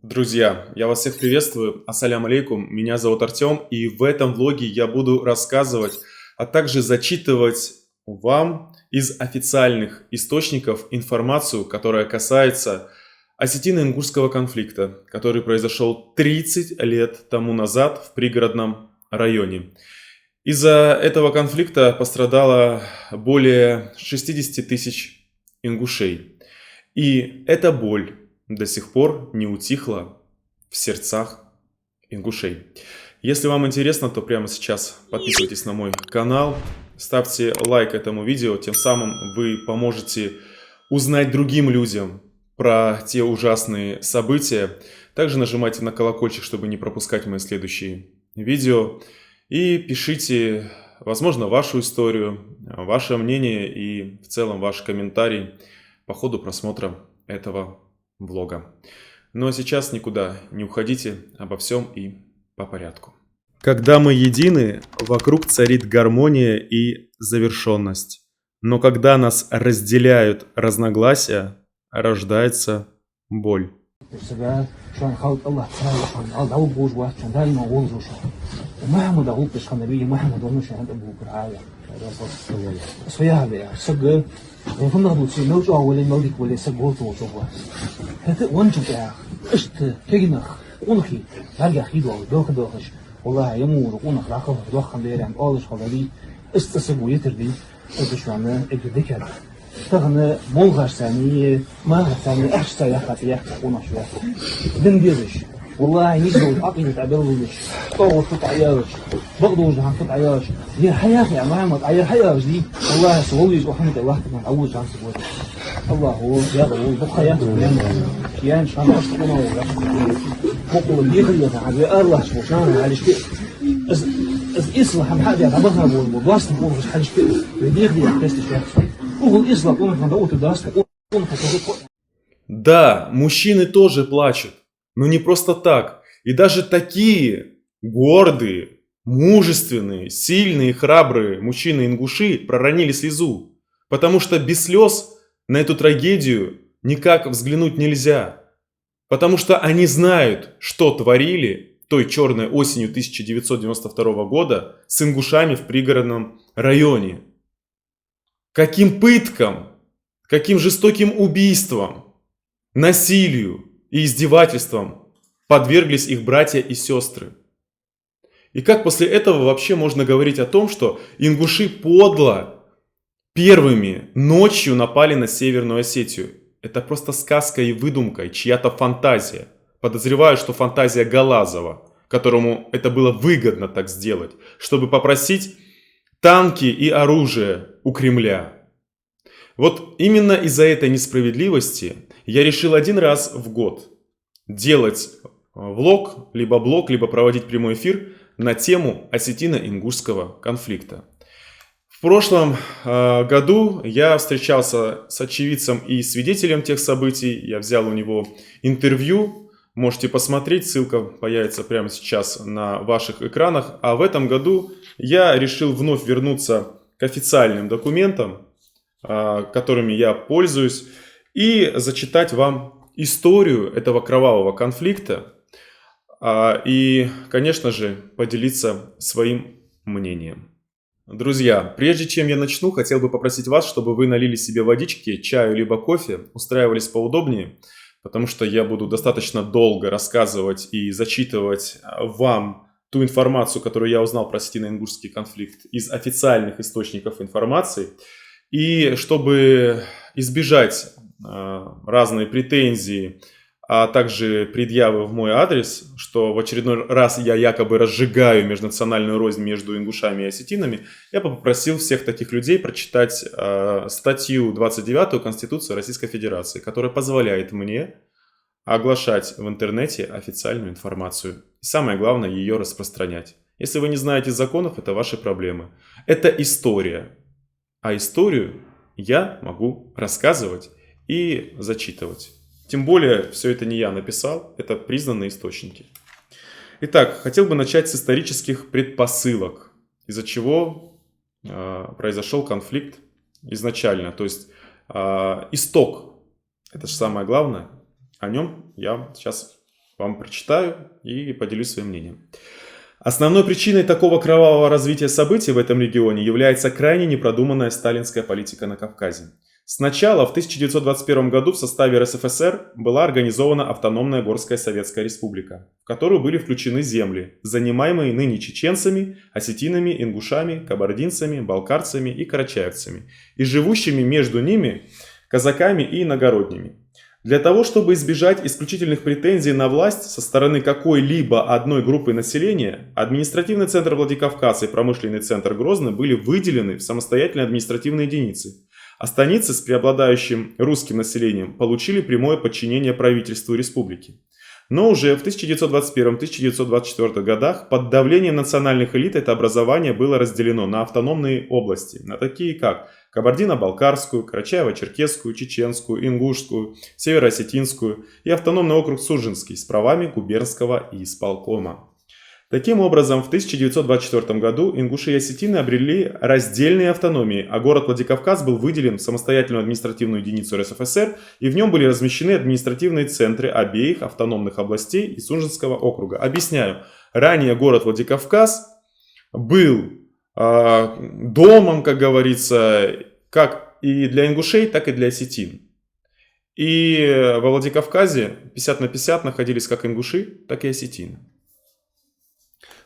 Друзья, я вас всех приветствую. Ассаляму алейкум. Меня зовут Артем, и в этом влоге я буду рассказывать, а также зачитывать вам из официальных источников информацию, которая касается осетино-ингушского конфликта, который произошел 30 лет тому назад в пригородном районе. Из-за этого конфликта пострадало более 60 тысяч ингушей. И эта боль до сих пор не утихла в сердцах ингушей. Если вам интересно, то прямо сейчас подписывайтесь на мой канал, ставьте лайк этому видео, тем самым вы поможете узнать другим людям про те ужасные события. Также нажимайте на колокольчик, чтобы не пропускать мои следующие видео. И пишите, возможно, вашу историю, ваше мнение и в целом ваш комментарий по ходу просмотра этого влога. Ну а сейчас никуда не уходите, обо всем и по порядку. Когда мы едины, вокруг царит гармония и завершенность. Но когда нас разделяют разногласия, рождается боль. والله يمور ونخ راكب دوخن دير عند اولش خلالي استسق ويتردي ودشوانا اجدكر تغنى مولغاش ثاني ما ثاني احش سياحة يحكي ونشوى دن ديرش والله يجدوا عقيدة تعبيرش طور فوت عياش بغضوا وجهان فوت عياش دير حياخي يا محمد عير حياش دي والله سووليش وحمد الله تكون عوج عن سبوتي الله هو يا هو بخياته يعني شان أصلا بقول اللي يخليه على الله شو شان على شيء از إصلاح محد يا عبرها والمدرسة بقول مش حاجة شيء اللي يخليه تست شيء بقول إصلاح بقول إحنا دوت الدراسة بقول Да, мужчины тоже плачут, но не просто так. И даже такие гордые, мужественные, сильные, храбрые мужчины-ингуши проронили слезу. Потому что без слез на эту трагедию никак взглянуть нельзя. Потому что они знают, что творили той черной осенью 1992 года с ингушами в пригородном районе. Каким пыткам, каким жестоким убийствам, насилию и издевательствам подверглись их братья и сестры. И как после этого вообще можно говорить о том, что ингуши подло первыми ночью напали на Северную Осетию? Это просто сказка и выдумка, и чья-то фантазия. Подозреваю, что фантазия Галазова, которому это было выгодно так сделать, чтобы попросить танки и оружие у Кремля. Вот именно из-за этой несправедливости я решил один раз в год делать влог, либо проводить прямой эфир на тему осетино-ингушского конфликта. В прошлом году я встречался с очевидцем и свидетелем тех событий. Я взял у него интервью. Можете посмотреть, ссылка появится прямо сейчас на ваших экранах. А в этом году я решил вновь вернуться к официальным документам, которыми я пользуюсь, и зачитать вам историю этого кровавого конфликта. И, конечно же, поделиться своим мнением. Друзья, прежде чем я начну, хотел бы попросить вас, чтобы вы налили себе водички, чаю либо кофе, устраивались поудобнее, потому что я буду достаточно долго рассказывать и зачитывать вам ту информацию, которую я узнал про осетино-ингушский конфликт из официальных источников информации. И чтобы избежать разные претензии, а также предъявы в мой адрес, что в очередной раз я якобы разжигаю межнациональную рознь между ингушами и осетинами, я попросил всех таких людей прочитать статью 29 Конституции Российской Федерации, которая позволяет мне оглашать в интернете официальную информацию. И самое главное, ее распространять. Если вы не знаете законов, это ваши проблемы. Это история. А историю я могу рассказывать и зачитывать. Тем более, все это не я написал, это признанные источники. Итак, хотел бы начать с исторических предпосылок, из-за чего произошел конфликт изначально. То есть, исток, это же самое главное, о нем я сейчас вам прочитаю и поделюсь своим мнением. Основной причиной такого кровавого развития событий в этом регионе является крайне непродуманная сталинская политика на Кавказе. Сначала, в 1921 году, в составе РСФСР была организована автономная Горская Советская Республика, в которую были включены земли, занимаемые ныне чеченцами, осетинами, ингушами, кабардинцами, балкарцами и карачаевцами, и живущими между ними казаками и иногородними. Для того, чтобы избежать исключительных претензий на власть со стороны какой-либо одной группы населения, административный центр Владикавказ и промышленный центр Грозный были выделены в самостоятельные административные единицы, а станицы с преобладающим русским населением получили прямое подчинение правительству республики. Но уже в 1921-1924 годах под давлением национальных элит это образование было разделено на автономные области, на такие как Кабардино-Балкарскую, Карачаево-Черкесскую, Чеченскую, Ингушскую, Северо-Осетинскую и автономный округ Сужинский с правами губернского исполкома. Таким образом, в 1924 году ингуши и осетины обрели раздельные автономии, а город Владикавказ был выделен в самостоятельную административную единицу РСФСР, и в нем были размещены административные центры обеих автономных областей и Сужинского округа. Объясняю, ранее город Владикавказ был домом, как говорится, как и для ингушей, так и для осетин. И во Владикавказе 50 на 50 находились как ингуши, так и осетины.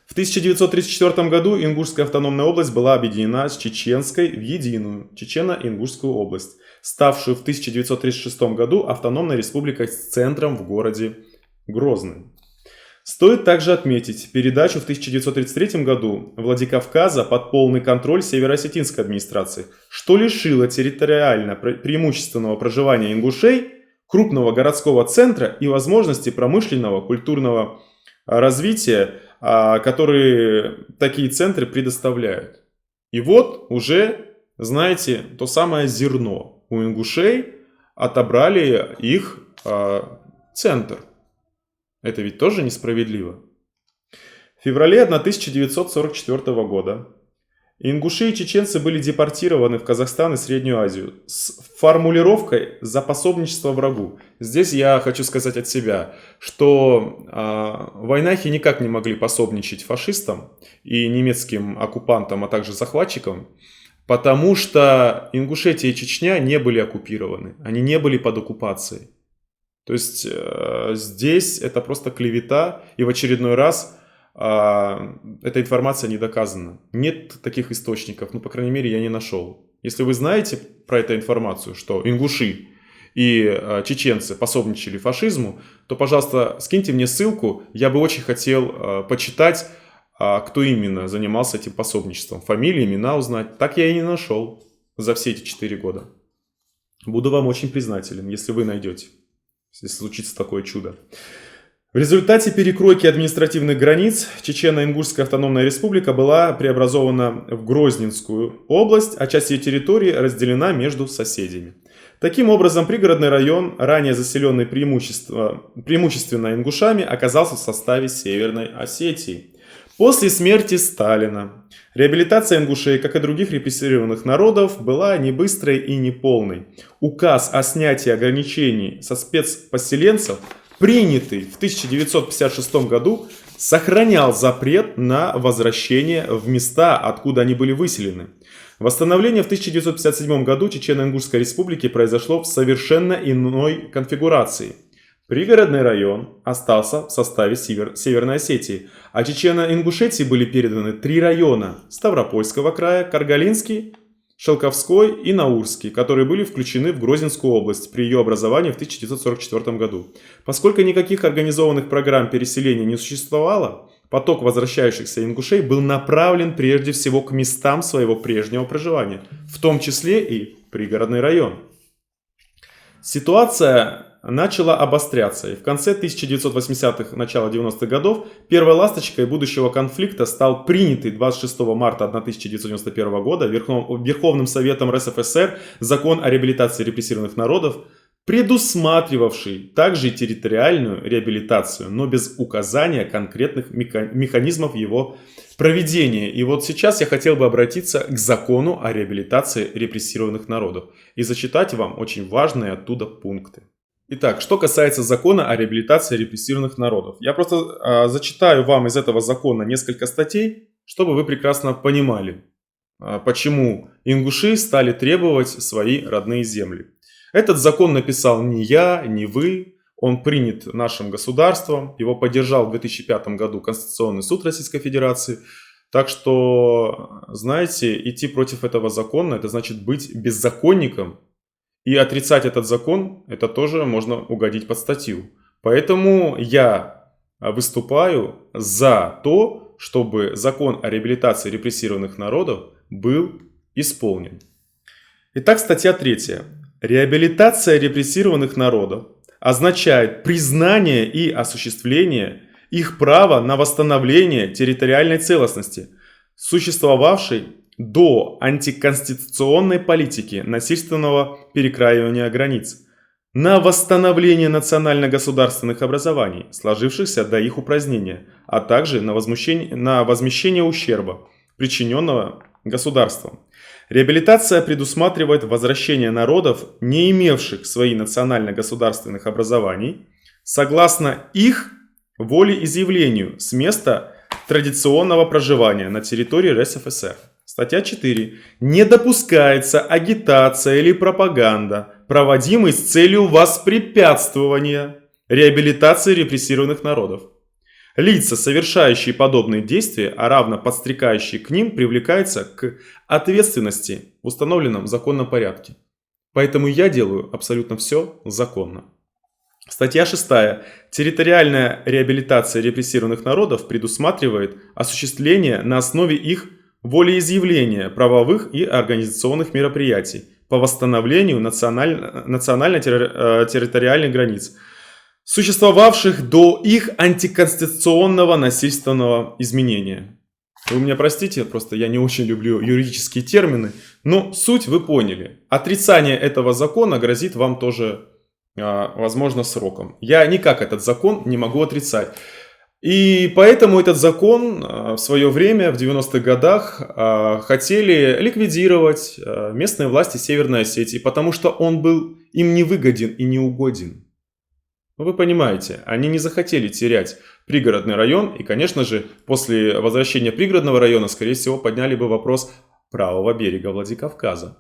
В 1934 году Ингушская автономная область была объединена с Чеченской в единую Чечено-Ингушскую область, ставшую в 1936 году автономной республикой с центром в городе Грозный. Стоит также отметить передачу в 1933 году Владикавказа под полный контроль северо-осетинской администрации, что лишило территориально преимущественного проживания ингушей, крупного городского центра и возможности промышленного, культурного развития, которые такие центры предоставляют. И вот уже, знаете, то самое зерно. У ингушей отобрали их центр. Это ведь тоже несправедливо. В феврале 1944 года ингуши и чеченцы были депортированы в Казахстан и Среднюю Азию с формулировкой «за пособничество врагу». Здесь я хочу сказать от себя, что войнахи никак не могли пособничать фашистам и немецким оккупантам, а также захватчикам, потому что Ингушетия и Чечня не были оккупированы, они не были под оккупацией. То есть здесь это просто клевета, и в очередной раз эта информация не доказана. Нет таких источников, ну, по крайней мере, я не нашел. Если вы знаете про эту информацию, что ингуши и чеченцы пособничали фашизму, то, пожалуйста, скиньте мне ссылку. Я бы очень хотел почитать, кто именно занимался этим пособничеством. Фамилии, имена узнать. Так я и не нашел за все эти 4 года. Буду вам очень признателен, если вы найдете, если случится такое чудо. В результате перекройки административных границ Чечено-Ингушская автономная республика была преобразована в Грозненскую область, а часть ее территории разделена между соседями. Таким образом, пригородный район, ранее заселенный преимущественно ингушами, оказался в составе Северной Осетии. После смерти Сталина реабилитация ингушей, как и других репрессированных народов, была не быстрой и не полной. Указ о снятии ограничений со спецпоселенцев, принятый в 1956 году, сохранял запрет на возвращение в места, откуда они были выселены. Восстановление в 1957 году Чечено-Ингушской республики произошло в совершенно иной конфигурации. Пригородный район остался в составе Северной Осетии, а Чечено-Ингушетии были переданы 3 района – Ставропольского края, Каргалинский, Шелковской и Наурский, которые были включены в Грозненскую область при ее образовании в 1944 году. Поскольку никаких организованных программ переселения не существовало, поток возвращающихся ингушей был направлен прежде всего к местам своего прежнего проживания, в том числе и пригородный район. Ситуация начала обостряться, и в конце 1980-х, начало 90-х годов первой ласточкой будущего конфликта стал принятый 26 марта 1991 года Верховным Советом РСФСР закон о реабилитации репрессированных народов, предусматривавший также и территориальную реабилитацию, но без указания конкретных механизмов его проведения. И вот сейчас я хотел бы обратиться к закону о реабилитации репрессированных народов и зачитать вам очень важные оттуда пункты. Итак, что касается закона о реабилитации репрессированных народов. Я просто зачитаю вам из этого закона несколько статей, чтобы вы прекрасно понимали, почему ингуши стали требовать свои родные земли. Этот закон написал не я, не вы. Он принят нашим государством. Его поддержал в 2005 году Конституционный суд Российской Федерации. Так что, знаете, идти против этого закона, это значит быть беззаконником. И отрицать этот закон, это тоже можно угодить под статью. Поэтому я выступаю за то, чтобы закон о реабилитации репрессированных народов был исполнен. Итак, статья 3. Реабилитация репрессированных народов означает признание и осуществление их права на восстановление территориальной целостности, существовавшей до антиконституционной политики насильственного перекраивания границ, на восстановление национально-государственных образований, сложившихся до их упразднения, а также на возмещение ущерба, причиненного государством. Реабилитация предусматривает возвращение народов, не имевших своих национально-государственных образований, согласно их волеизъявлению с места традиционного проживания на территории РСФСР. Статья 4. Не допускается агитация или пропаганда, проводимые с целью воспрепятствования реабилитации репрессированных народов. Лица, совершающие подобные действия, а равно подстрекающие к ним, привлекаются к ответственности в установленном законном порядке. Поэтому я делаю абсолютно все законно. Статья 6. Территориальная реабилитация репрессированных народов предусматривает осуществление на основе их волеизъявления правовых и организационных мероприятий по восстановлению национально-территориальных границ, существовавших до их антиконституционного насильственного изменения. Вы меня простите, просто я не очень люблю юридические термины, но суть вы поняли. Отрицание этого закона грозит вам тоже, возможно, сроком. Я никак этот закон не могу отрицать. И поэтому этот закон в свое время, в 90-х годах, хотели ликвидировать местные власти Северной Осетии, потому что он был им невыгоден и неугоден. Вы понимаете, они не захотели терять пригородный район, и, конечно же, после возвращения пригородного района, скорее всего, подняли бы вопрос правого берега Владикавказа.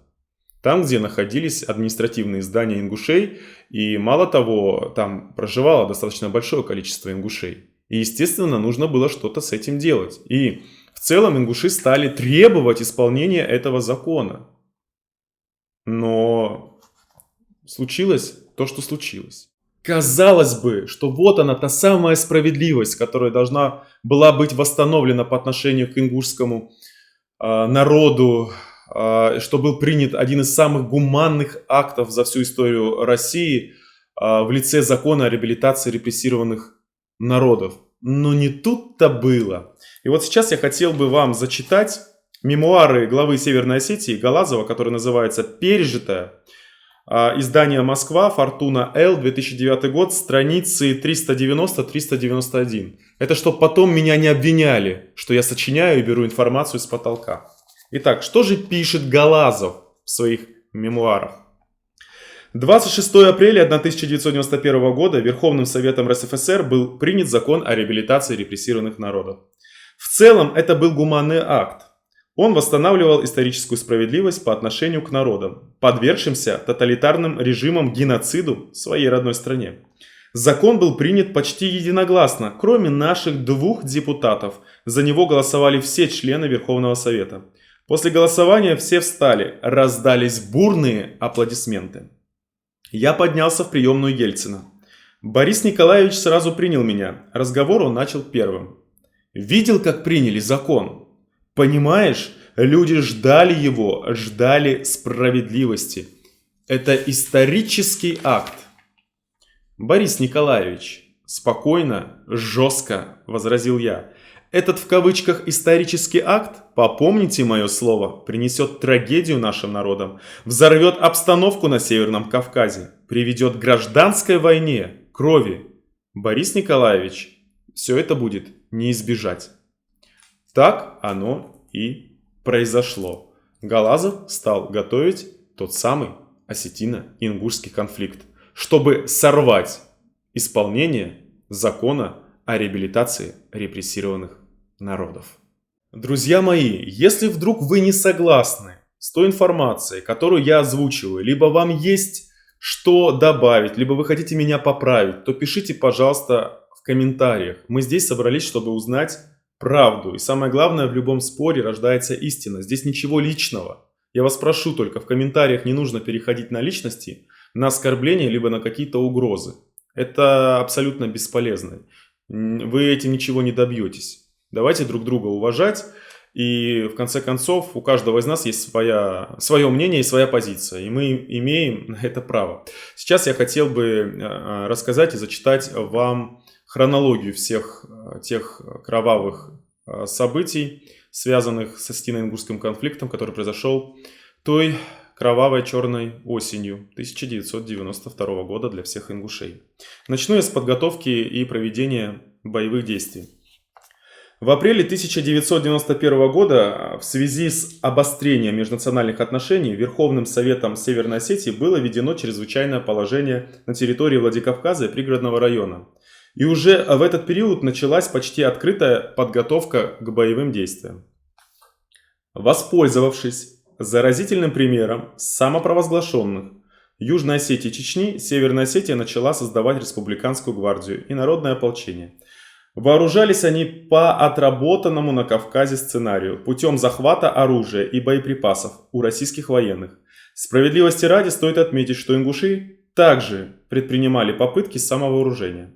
Там, где находились административные здания ингушей, и мало того, там проживало достаточно большое количество ингушей. И, естественно, нужно было что-то с этим делать. И в целом ингуши стали требовать исполнения этого закона. Но случилось то, что случилось. Казалось бы, что вот она, та самая справедливость, которая должна была быть восстановлена по отношению к ингушскому народу, что был принят один из самых гуманных актов за всю историю России в лице закона о реабилитации репрессированных народов. Но не тут-то было. И вот сейчас я хотел бы вам зачитать мемуары главы Северной Осетии Галазова, который называется «Пережитое». Издание «Москва», Фортуна Л, 2009 год, страницы 390-391. Это чтобы потом меня не обвиняли, что я сочиняю и беру информацию с потолка. Итак, что же пишет Галазов в своих мемуарах? 26 апреля 1991 года Верховным Советом РСФСР был принят закон о реабилитации репрессированных народов. В целом это был гуманный акт. Он восстанавливал историческую справедливость по отношению к народам, подвергшимся тоталитарным режимам геноциду в своей родной стране. Закон был принят почти единогласно, кроме наших 2 депутатов. За него голосовали все члены Верховного Совета. После голосования все встали, раздались бурные аплодисменты. Я поднялся в приемную Ельцина. Борис Николаевич сразу принял меня. Разговор он начал первым. «Видел, как приняли закон? Понимаешь, люди ждали его, ждали справедливости. Это исторический акт». «Борис Николаевич», спокойно, жестко возразил я, «этот в кавычках исторический акт, попомните мое слово, принесет трагедию нашим народам, взорвет обстановку на Северном Кавказе, приведет к гражданской войне, крови. Борис Николаевич, все это будет не избежать». Так оно и произошло. Галазов стал готовить тот самый осетино-ингушский конфликт. чтобы сорвать исполнение закона о реабилитации репрессированных народов. Друзья мои, если вдруг вы не согласны с той информацией, которую я озвучиваю, либо вам есть что добавить, либо вы хотите меня поправить, то пишите, пожалуйста, в комментариях. Мы здесь собрались, чтобы узнать правду. И самое главное, в любом споре рождается истина. Здесь ничего личного. Я вас прошу только, в комментариях не нужно переходить на личности, на оскорбления, либо на какие-то угрозы. Это абсолютно бесполезно. Вы этим ничего не добьетесь. Давайте друг друга уважать. И в конце концов у каждого из нас есть свое мнение и своя позиция. И мы имеем на это право. Сейчас я хотел бы рассказать и зачитать вам хронологию всех тех кровавых событий, связанных с Осетино-Ингушским конфликтом, который произошел той кровавой черной осенью 1992 года для всех ингушей. Начну я с подготовки и проведения боевых действий. В апреле 1991 года в связи с обострением межнациональных отношений Верховным Советом Северной Осетии было введено чрезвычайное положение на территории Владикавказа и пригородного района. И уже в этот период началась почти открытая подготовка к боевым действиям. Воспользовавшись заразительным примером самопровозглашенных Южной Осетии и Чечни, Северная Осетия начала создавать республиканскую гвардию и народное ополчение. Вооружались они по отработанному на Кавказе сценарию путем захвата оружия и боеприпасов у российских военных. Справедливости ради стоит отметить, что ингуши также предпринимали попытки самовооружения.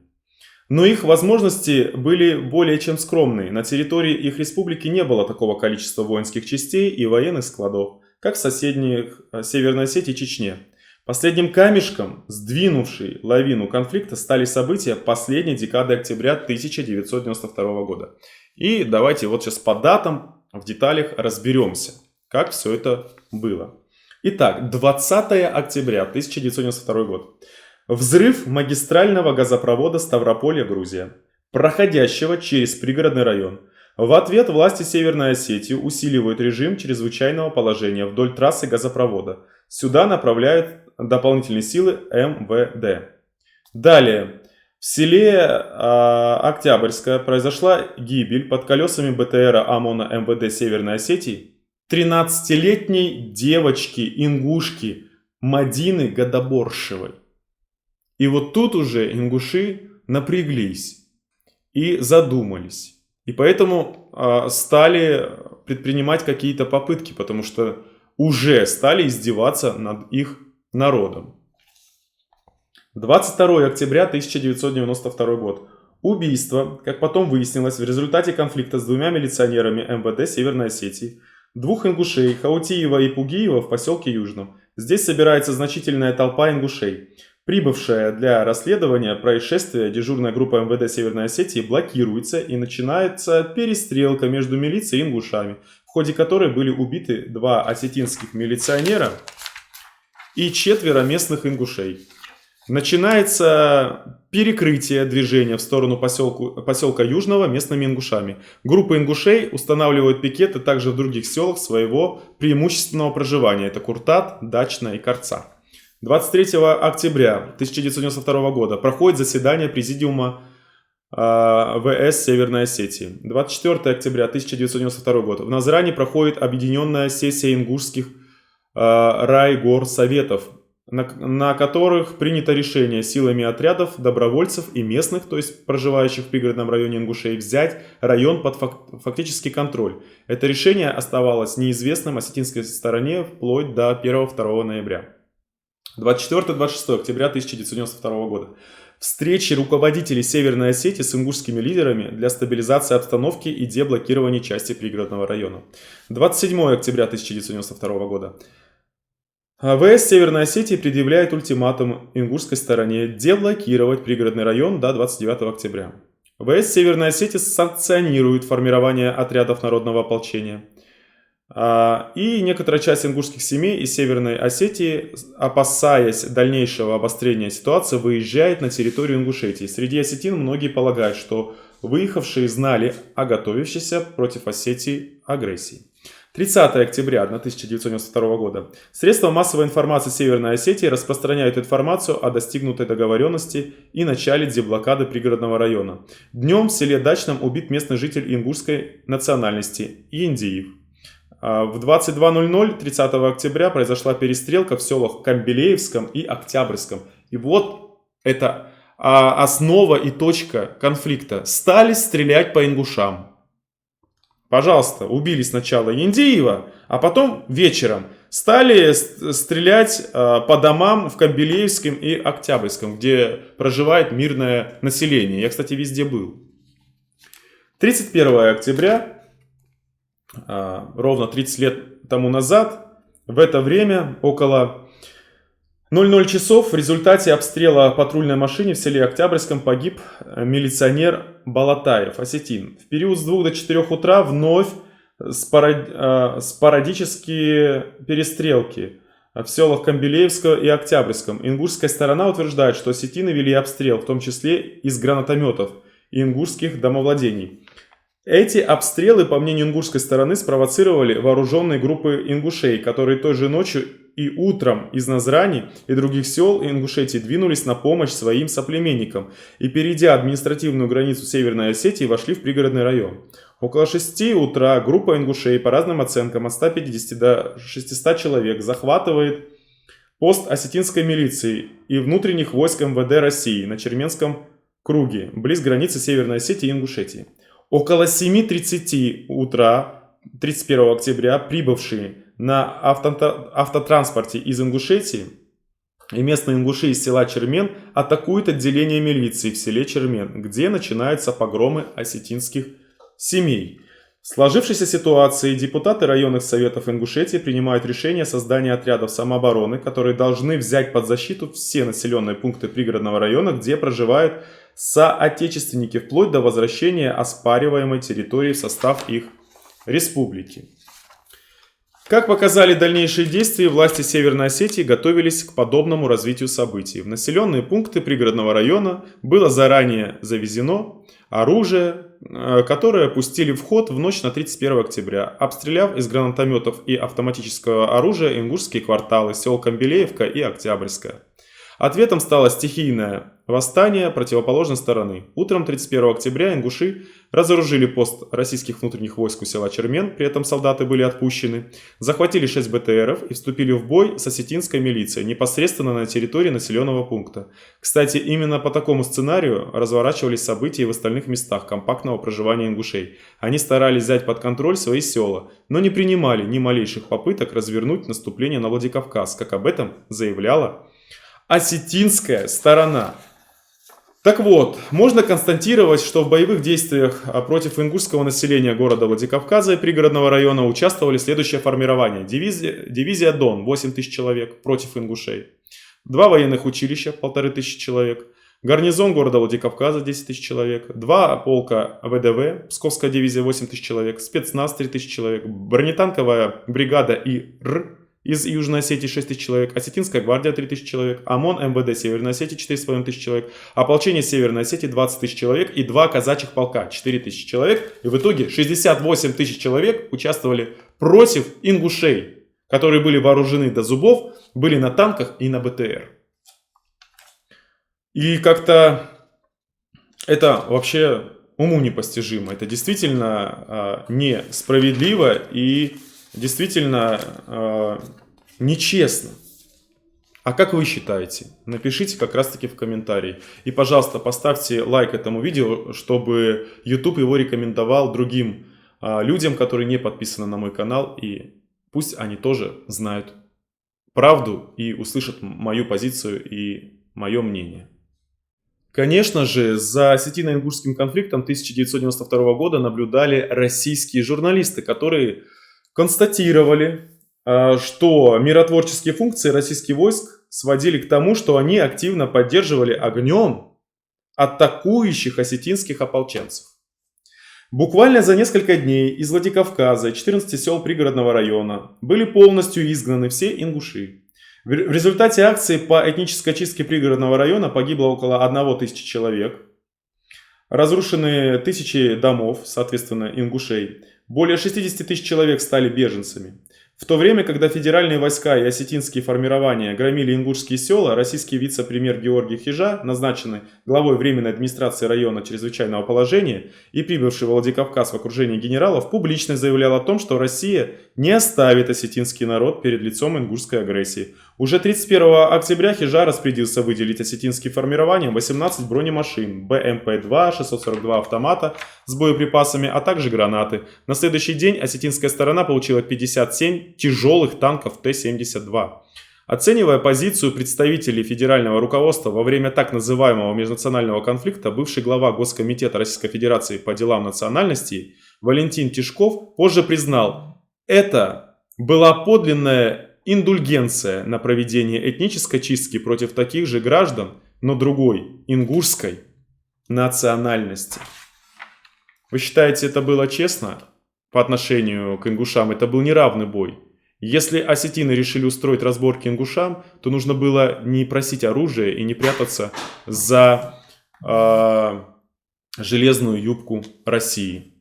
Но их возможности были более чем скромные. На территории их республики не было такого количества воинских частей и военных складов, как в соседних Северной Осетии и Чечне. Последним камешком, сдвинувшей лавину конфликта, стали события последней декады октября 1992 года. И давайте вот сейчас по датам в деталях разберемся, как все это было. Итак, 20 октября 1992 год. Взрыв магистрального газопровода Ставрополья, Грузия, проходящего через пригородный район. В ответ власти Северной Осетии усиливают режим чрезвычайного положения вдоль трассы газопровода. Сюда направляют дополнительные силы МВД. Далее. В селе Октябрьское произошла гибель под колесами БТРа ОМОНа МВД Северной Осетии 13-летней девочки-ингушки Мадины Гадаборшевой. И вот тут уже ингуши напряглись и задумались. И поэтому стали предпринимать какие-то попытки, потому что уже стали издеваться над их народом. 22 октября 1992 год. Убийство, как потом выяснилось, в результате конфликта с двумя милиционерами МВД Северной Осетии, двух ингушей, Хаутиева и Пугиева, в поселке Южном. Здесь собирается значительная толпа ингушей. Прибывшая для расследования происшествия дежурная группа МВД Северной Осетии блокируется и начинается перестрелка между милицией и ингушами, в ходе которой были убиты 2 осетинских милиционера и 4 местных ингушей. Начинается перекрытие движения в сторону поселка Южного местными ингушами. Группы ингушей устанавливают пикеты также в других селах своего преимущественного проживания. Это Куртат, Дачна и Карца. 23 октября 1992 года проходит заседание Президиума ВС Северной Осетии. 24 октября 1992 года в Назрани проходит объединенная сессия ингушских райгорсоветов, на которых принято решение силами отрядов добровольцев и местных, то есть проживающих в пригородном районе ингушей, взять район под фактический контроль. Это решение оставалось неизвестным осетинской стороне вплоть до 1-2 ноября. 24-26 октября 1992 года. Встречи руководителей Северной Осетии с ингушскими лидерами для стабилизации обстановки и деблокирования части пригородного района. 27 октября 1992 года. ВС Северной Осетии предъявляет ультиматум ингушской стороне деблокировать пригородный район до 29 октября. ВС Северной Осетии санкционирует формирование отрядов народного ополчения. И некоторая часть ингушских семей из Северной Осетии, опасаясь дальнейшего обострения ситуации, выезжает на территорию Ингушетии. Среди осетин многие полагают, что выехавшие знали о готовящейся против Осетии агрессии. 30 октября 1992 года. Средства массовой информации Северной Осетии распространяют информацию о достигнутой договоренности и начале деблокады пригородного района. Днем в селе Дачном убит местный житель ингушской национальности Индиев. В 22:00 30 октября произошла перестрелка в селах Камбелеевском и Октябрьском. И вот это основа и точка конфликта. Стали стрелять по ингушам. Пожалуйста, убили сначала Индиева, а потом вечером стали стрелять по домам в Камбелеевском и Октябрьском, где проживает мирное население. Я, кстати, везде был. 31 октября, ровно 30 лет тому назад, в это время около 00 часов в результате обстрела патрульной машины в селе Октябрьском погиб милиционер Балатаев, осетин. В период с 2 до 4 утра вновь спорадические перестрелки в селах Камбелеевском и Октябрьском. Ингушская сторона утверждает, что осетины вели обстрел, в том числе из гранатометов и ингушских домовладений. Эти обстрелы, по мнению ингушской стороны, спровоцировали вооруженные группы ингушей, которые той же ночью и утром из Назрани и других сел Ингушетии двинулись на помощь своим соплеменникам и, перейдя административную границу Северной Осетии, вошли в пригородный район. Около 6 утра группа ингушей, по разным оценкам, от 150 до 600 человек, захватывает пост осетинской милиции и внутренних войск МВД России на Черменском круге, близ границы Северной Осетии и Ингушетии. Около 7:30 утра 31 октября прибывшие на автотранспорте из Ингушетии и местные ингуши из села Чермен атакуют отделение милиции в селе Чермен, где начинаются погромы осетинских семей. В сложившейся ситуации депутаты районных советов Ингушетии принимают решение о создании отрядов самообороны, которые должны взять под защиту все населенные пункты пригородного района, где проживают соотечественники, вплоть до возвращения оспариваемой территории в состав их республики. Как показали дальнейшие действия, власти Северной Осетии готовились к подобному развитию событий. В населенные пункты пригородного района было заранее завезено оружие, которое пустили в ход в ночь на 31 октября, обстреляв из гранатометов и автоматического оружия ингушские кварталы сел Камбелеевка и Октябрьская. Ответом стало стихийное восстание противоположной стороны. Утром 31 октября ингуши разоружили пост российских внутренних войск у села Чермен, при этом солдаты были отпущены, захватили 6 БТРов и вступили в бой с осетинской милицией непосредственно на территории населенного пункта. Кстати, именно по такому сценарию разворачивались события и в остальных местах компактного проживания ингушей. Они старались взять под контроль свои села, но не принимали ни малейших попыток развернуть наступление на Владикавказ, как об этом заявляла осетинская сторона. Так вот, можно констатировать, что в боевых действиях против ингушского населения города Владикавказа и пригородного района участвовали следующее формирование. Дивизия Дон, 8000 человек против ингушей. 2 военных училища, 1500 человек. Гарнизон города Владикавказа, 10 тысяч человек. 2 полка ВДВ, Псковская дивизия, 8000 человек. Спецназ, 3000 человек. Бронетанковая бригада ИР из Южной Осетии 6 тысяч человек, Осетинская гвардия 3 тысячи человек, ОМОН МВД Северной Осетии 4,5 тысяч человек, ополчение Северной Осетии 20 тысяч человек и 2 казачьих полка 4 тысячи человек. И в итоге 68 тысяч человек участвовали против ингушей, которые были вооружены до зубов, были на танках и на БТР. И как-то это вообще уму непостижимо. Это действительно несправедливо и действительно нечестно. А как вы считаете? Напишите как раз таки в комментарии. И, пожалуйста, поставьте лайк этому видео, чтобы YouTube его рекомендовал другим людям, которые не подписаны на мой канал. И пусть они тоже знают правду и услышат мою позицию и мое мнение. Конечно же, за осетино-ингушским конфликтом 1992 года наблюдали российские журналисты, которые констатировали, что миротворческие функции российских войск сводили к тому, что они активно поддерживали огнем атакующих осетинских ополченцев. Буквально за несколько дней из Владикавказа и 14 сел пригородного района были полностью изгнаны все ингуши. В результате акции по этнической очистке пригородного района погибло около 1000 человек. Разрушены тысячи домов, соответственно, ингушей. Более 60 тысяч человек стали беженцами. В то время, когда федеральные войска и осетинские формирования громили ингушские села, российский вице-премьер Георгий Хижа, назначенный главой Временной администрации района чрезвычайного положения и прибывший в Владикавказ в окружении генералов, публично заявлял о том, что Россия не оставит осетинский народ перед лицом ингушской агрессии. Уже 31 октября Хижа распорядился выделить осетинским формированиям 18 бронемашин, БМП-2, 642 автомата с боеприпасами, а также гранаты. На следующий день осетинская сторона получила 57 тяжелых танков Т-72. Оценивая позицию представителей федерального руководства во время так называемого межнационального конфликта, бывший глава Госкомитета Российской Федерации по делам национальностей Валентин Тишков позже признал, это была подлинная индульгенция на проведение этнической чистки против таких же граждан, но другой, ингушской национальности. Вы считаете, это было честно по отношению к ингушам? Это был неравный бой. Если осетины решили устроить разборки ингушам, то нужно было не просить оружие и не прятаться за железную юбку России,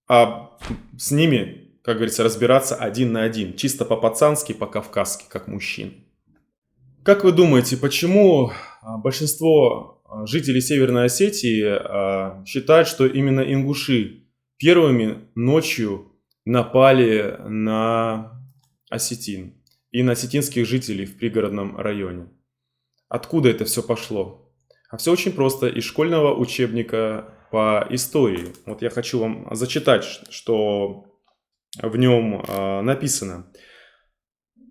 а с ними, как говорится, разбираться один на один, чисто по-пацански, по-кавказски, как мужчин. Как вы думаете, почему большинство жителей Северной Осетии считают, что именно ингуши первыми ночью напали на осетин и на осетинских жителей в пригородном районе? Откуда это все пошло? А все очень просто, из школьного учебника по истории. Вот я хочу вам зачитать, что в нем написано.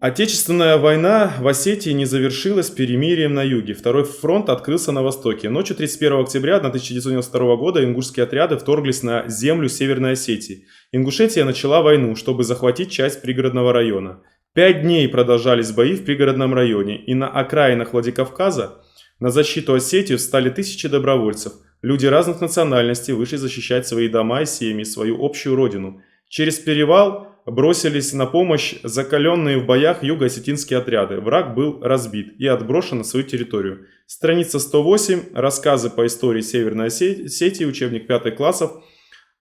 Отечественная война в Осетии не завершилась перемирием на юге. Второй фронт открылся на востоке. Ночью 31 октября 1992 года ингушские отряды вторглись на землю Северной Осетии. Ингушетия начала войну, чтобы захватить часть пригородного района. 5 дней продолжались бои в пригородном районе, и на окраинах Владикавказа на защиту Осетии встали тысячи добровольцев. Люди разных национальностей вышли защищать свои дома и семьи, свою общую родину. Через перевал бросились на помощь закаленные в боях юго-осетинские отряды. Враг был разбит и отброшен на свою территорию. Страница 108. Рассказы по истории Северной Осетии. Учебник 5 классов.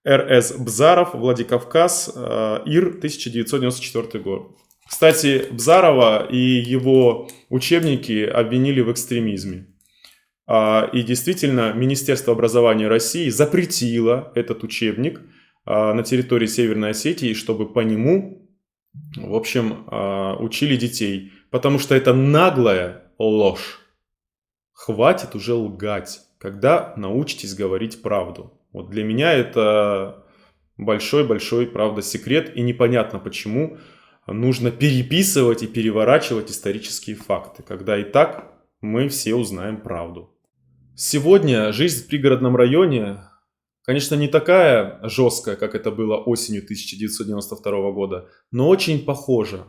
Р.С. Бзаров. Владикавказ. Ир. 1994 год. Кстати, Бзарова и его учебники обвинили в экстремизме. И действительно, Министерство образования России запретило этот учебник на территории Северной Осетии, чтобы по нему, в общем, учили детей. Потому что это наглая ложь. Хватит уже лгать, когда научитесь говорить правду. Вот для меня это большой-большой, правда, секрет. И непонятно, почему нужно переписывать и переворачивать исторические факты, когда и так мы все узнаем правду. Сегодня жизнь в пригородном районе, конечно, не такая жесткая, как это было осенью 1992 года, но очень похожа.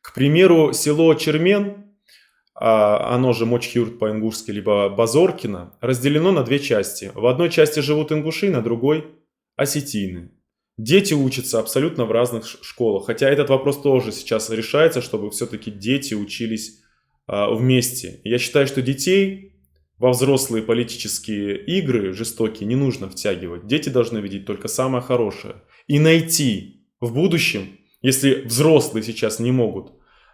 К примеру, село Чермен, оно же Мочхюрт по-ингушски, либо Базоркино, разделено на две части. В одной части живут ингуши, на другой осетины. Дети учатся абсолютно в разных школах, хотя этот вопрос тоже сейчас решается, чтобы все-таки дети учились вместе. Я считаю, что детей во взрослые политические игры жестокие не нужно втягивать. Дети должны видеть только самое хорошее. И найти в будущем, если взрослые сейчас не могут,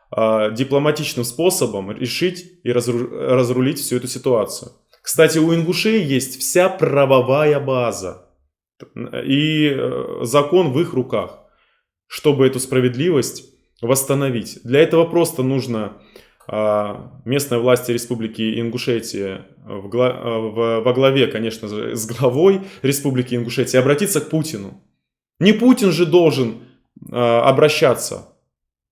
дипломатичным способом решить и разрулить всю эту ситуацию. Кстати, у ингушей есть вся правовая база. И закон в их руках, чтобы эту справедливость восстановить. Для этого просто нужно местной власти Республики Ингушетия во главе, конечно же, с главой Республики Ингушетия обратиться к Путину. Не Путин же должен обращаться,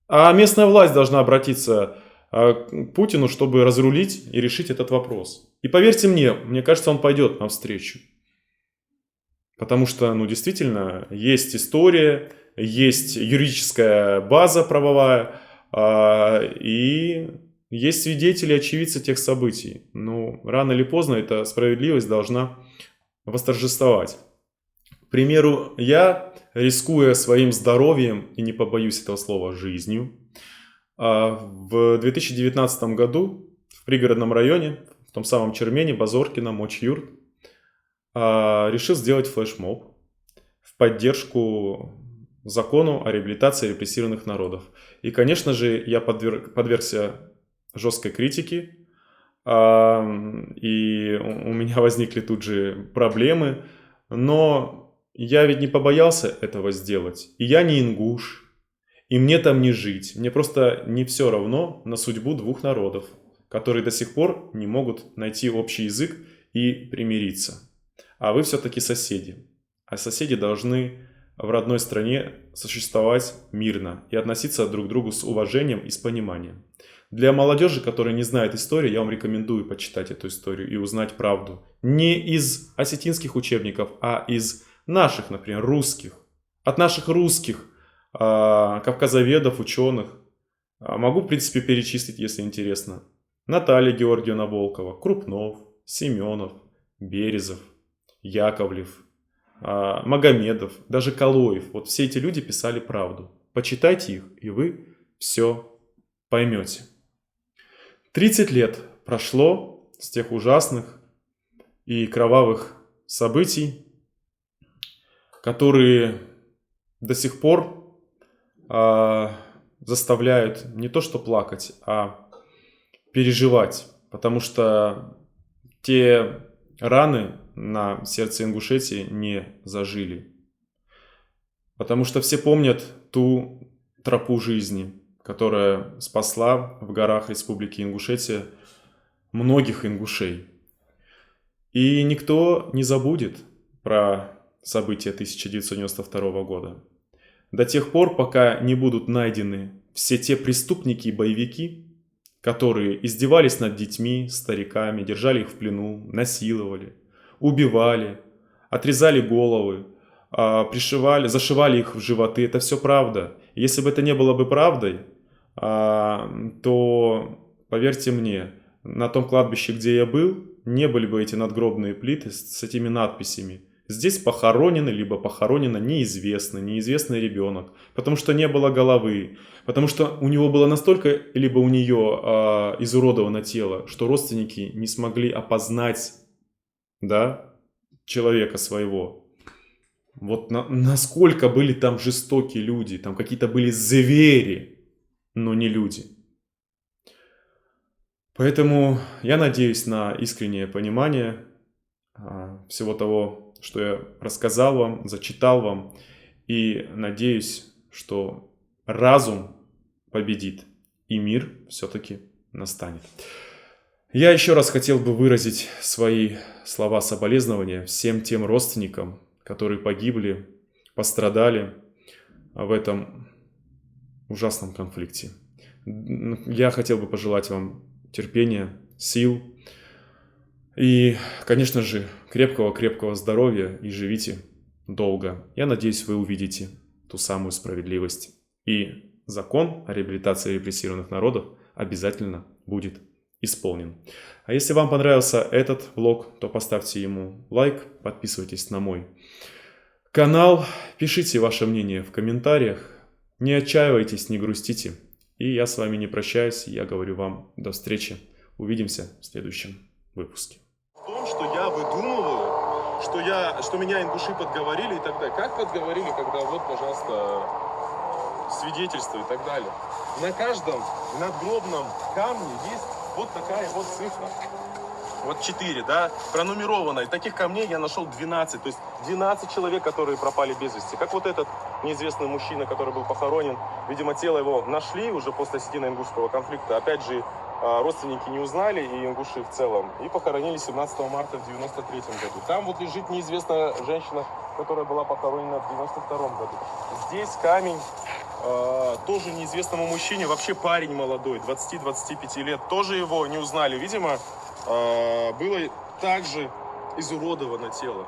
а местная власть должна обратиться к Путину, чтобы разрулить и решить этот вопрос. И поверьте мне кажется, он пойдет навстречу. Потому что, действительно, есть история, есть юридическая база правовая, и есть свидетели, очевидцы тех событий. Но рано или поздно эта справедливость должна восторжествовать. К примеру, я, рискуя своим здоровьем, и не побоюсь этого слова, жизнью, в 2019 году в пригородном районе, в том самом Чермене, Базоркино, Мочхюрт, решил сделать флешмоб в поддержку закону о реабилитации репрессированных народов. И, конечно же, я подвергся жесткой критике, и у меня возникли тут же проблемы, но я ведь не побоялся этого сделать, и я не ингуш, и мне там не жить, мне просто не все равно на судьбу двух народов, которые до сих пор не могут найти общий язык и примириться. А вы все-таки соседи, а соседи должны в родной стране существовать мирно и относиться друг к другу с уважением и с пониманием. Для молодежи, которая не знает истории, я вам рекомендую почитать эту историю и узнать правду. Не из осетинских учебников, а из наших, например, русских. От наших русских кавказоведов, ученых. Могу, в принципе, перечислить, если интересно. Наталья Георгиевна Волкова, Крупнов, Семенов, Березов, Яковлев, Магомедов, даже Калоев. Вот все эти люди писали правду. Почитайте их, и вы все поймете. 30 лет прошло с тех ужасных и кровавых событий, которые до сих пор заставляют не то что плакать, а переживать, потому что те раны на сердце Ингушетии не зажили. Потому что все помнят ту тропу жизни, которая спасла в горах Республики Ингушетия многих ингушей. И никто не забудет про события 1992 года. До тех пор, пока не будут найдены все те преступники и боевики, которые издевались над детьми, стариками, держали их в плену, насиловали, убивали, отрезали головы, зашивали их в животы. Это все правда. Если бы это не было бы правдой, то, поверьте мне, на том кладбище, где я был, не были бы эти надгробные плиты с этими надписями. Здесь похоронены, либо похоронено неизвестный ребенок, потому что не было головы, потому что у него было настолько, либо у нее изуродовано тело, что родственники не смогли опознать, да, человека своего. Вот насколько были там жестокие люди, там какие-то были звери, но не люди. Поэтому я надеюсь на искреннее понимание всего того, что я рассказал вам, зачитал вам, и надеюсь, что разум победит, и мир все-таки настанет. Я еще раз хотел бы выразить свои слова соболезнования всем тем родственникам, которые погибли, пострадали в этом ужасном конфликте. Я хотел бы пожелать вам терпения, сил и, конечно же, крепкого здоровья, и живите долго. Я надеюсь, вы увидите ту самую справедливость. И закон о реабилитации репрессированных народов обязательно будет исполнен. А если вам понравился этот влог, то поставьте ему лайк, подписывайтесь на мой канал, пишите ваше мнение в комментариях, не отчаивайтесь, не грустите. И я с вами не прощаюсь, я говорю вам до встречи. Увидимся в следующем выпуске. В том, что я выдумываю, что меня ингуши подговорили и так далее. Как подговорили, когда вот, пожалуйста, свидетельства и так далее. На каждом надгробном камне есть вот такая вот цифра. Вот 4, да, пронумерованная. Таких камней я нашел 12. То есть 12 человек, которые пропали без вести. Как вот этот неизвестный мужчина, который был похоронен. Видимо, тело его нашли уже после осетино-ингушского конфликта. Опять же, родственники не узнали, и ингуши в целом. И похоронили 17 марта в 93 году. Там вот лежит неизвестная женщина, которая была похоронена в 92 году. Здесь камень тоже неизвестному мужчине, вообще парень молодой, 20-25 лет. Тоже его не узнали. Видимо, было также изуродовано тело.